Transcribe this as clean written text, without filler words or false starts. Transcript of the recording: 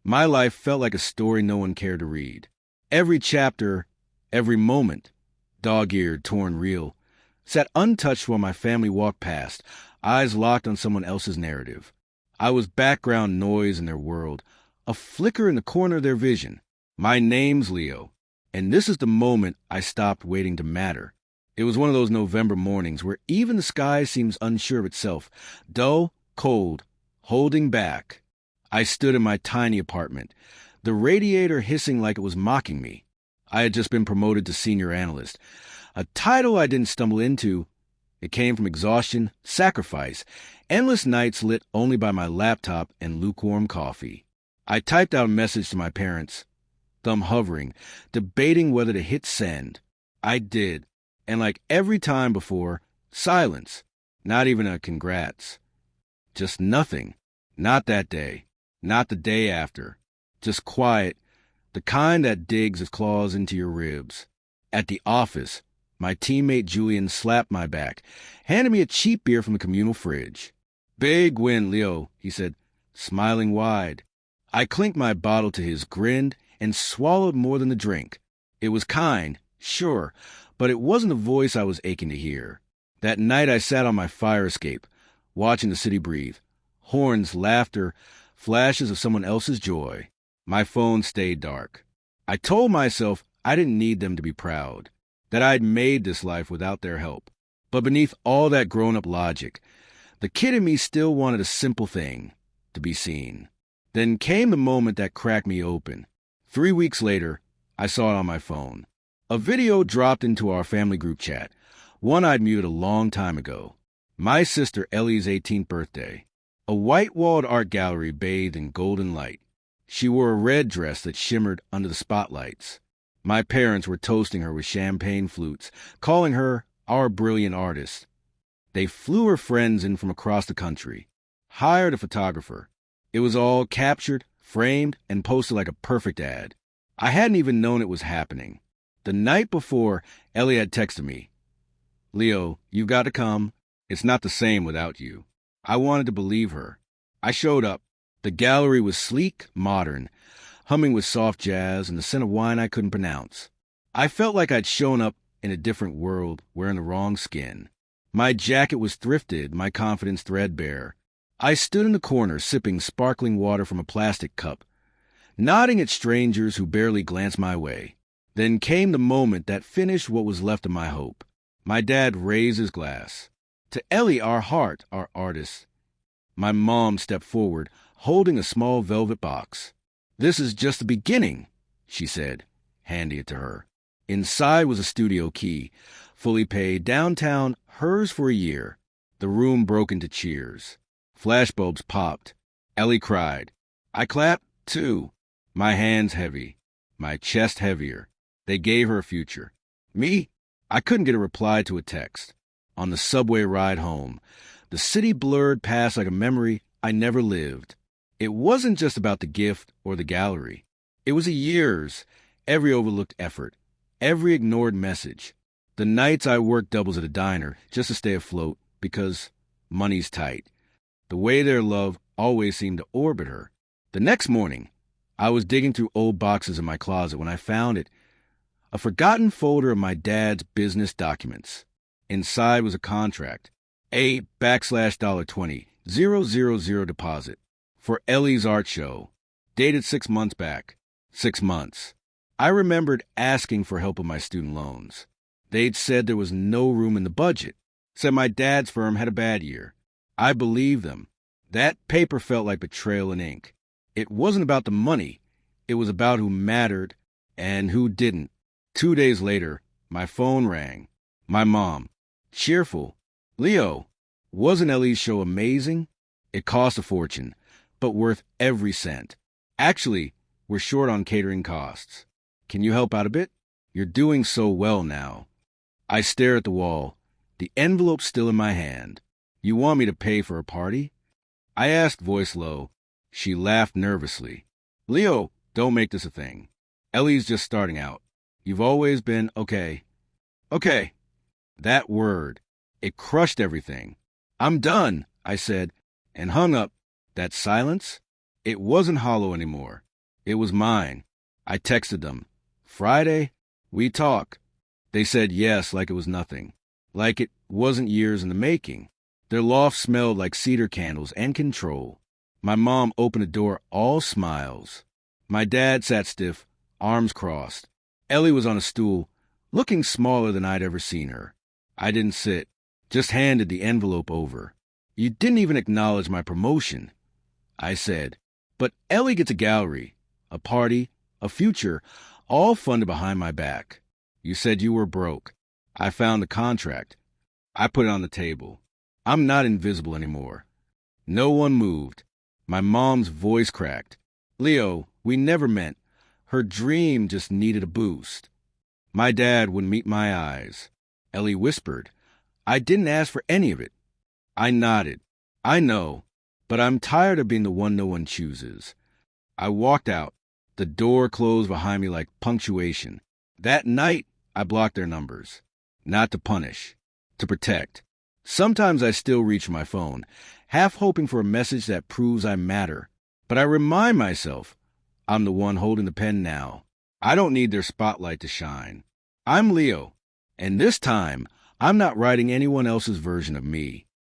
My life felt like a story no one cared to read. Every chapter, every moment, dog-eared, torn real, sat untouched while my family walked past, eyes locked on someone else's narrative. I was background noise in their world, a flicker in the corner of their vision. My name's Leo, and this is the moment I stopped waiting to matter. It was one of those November mornings where even the sky seems unsure of itself, dull, cold, holding back. I stood in my tiny apartment, the radiator hissing like it was mocking me. I had just been promoted to senior analyst, a title I didn't stumble into. It came from exhaustion, sacrifice, endless nights lit only by my laptop and lukewarm coffee. I typed out a message to my parents, thumb hovering, debating whether to hit send. I did, and like every time before, silence, not even a congrats. Just nothing. Not that day. Not the day after. Just quiet, the kind that digs its claws into your ribs. At the office, my teammate Julian slapped my back, handed me a cheap beer from the communal fridge. "Big win, Leo," he said, smiling wide. I clinked my bottle to his, grinned, and swallowed more than the drink. It was kind, sure, but it wasn't the voice I was aching to hear. That night I sat on my fire escape, watching the city breathe. Horns, laughter, flashes of someone else's joy. My phone stayed dark. I told myself I didn't need them to be proud, that I'd made this life without their help. But beneath all that grown-up logic, the kid in me still wanted a simple thing, to be seen. Then came the moment that cracked me open. 3 weeks later, I saw it on my phone. A video dropped into our family group chat, one I'd muted a long time ago. My sister Ellie's 18th birthday. A white-walled art gallery bathed in golden light. She wore a red dress that shimmered under the spotlights. My parents were toasting her with champagne flutes, calling her our brilliant artist. They flew her friends in from across the country, hired a photographer. It was all captured, framed, and posted like a perfect ad. I hadn't even known it was happening. The night before, Ellie had texted me, "Leo, you've got to come. It's not the same without you." I wanted to believe her. I showed up. The gallery was sleek, modern, humming with soft jazz and the scent of wine I couldn't pronounce. I felt like I'd shown up in a different world, wearing the wrong skin. My jacket was thrifted, my confidence threadbare. I stood in the corner, sipping sparkling water from a plastic cup, nodding at strangers who barely glanced my way. Then came the moment that finished what was left of my hope. My dad raised his glass. "To Ellie, our heart, our artist." My mom stepped forward, holding a small velvet box. "This is just the beginning," she said, handing it to her. Inside was a studio key, fully paid, downtown, hers for a year. The room broke into cheers. Flashbulbs popped. Ellie cried. I clapped, too. My hands heavy, my chest heavier. They gave her a future. Me? I couldn't get a reply to a text. On the subway ride home, the city blurred past like a memory I never lived. It wasn't just about the gift or the gallery. It was a year's, every overlooked effort, every ignored message. The nights I worked doubles at a diner just to stay afloat because money's tight. The way their love always seemed to orbit her. The next morning, I was digging through old boxes in my closet when I found it, a forgotten folder of my dad's business documents. Inside was a contract, A/$20, 000 deposit, for Ellie's art show, dated 6 months back. 6 months. I remembered asking for help with my student loans. They'd said there was no room in the budget, said my dad's firm had a bad year. I believed them. That paper felt like betrayal in ink. It wasn't about the money. It was about who mattered and who didn't. 2 days later, my phone rang. My mom. Cheerful. Leo, wasn't Ellie's show amazing? It cost a fortune, but worth every cent. Actually, we're short on catering costs. Can you help out a bit? You're doing so well now. I stare at the wall, the envelope still in my hand. You want me to pay for a party? I asked, voice low. She laughed nervously. Leo, don't make this a thing. Ellie's just starting out. You've always been okay. Okay. That word. It crushed everything. I'm done, I said, and hung up. That silence? It wasn't hollow anymore. It was mine. I texted them. Friday? We talk. They said yes like it was nothing. Like it wasn't years in the making. Their loft smelled like cedar candles and control. My mom opened the door all smiles. My dad sat stiff, arms crossed. Ellie was on a stool, looking smaller than I'd ever seen her. I didn't sit, just handed the envelope over. You didn't even acknowledge my promotion. I said, but Ellie gets a gallery, a party, a future, all funded behind my back. You said you were broke. I found the contract. I put it on the table. I'm not invisible anymore. No one moved. My mom's voice cracked. Leo, we never meant. Her dream just needed a boost. My dad wouldn't meet my eyes. Ellie whispered, I didn't ask for any of it. I nodded. I know, but I'm tired of being the one no one chooses. I walked out. The door closed behind me like punctuation. That night, I blocked their numbers. Not to punish, to protect. Sometimes I still reach for my phone, half hoping for a message that proves I matter. But I remind myself, I'm the one holding the pen now. I don't need their spotlight to shine. I'm Leo, and this time, I'm not writing anyone else's version of me.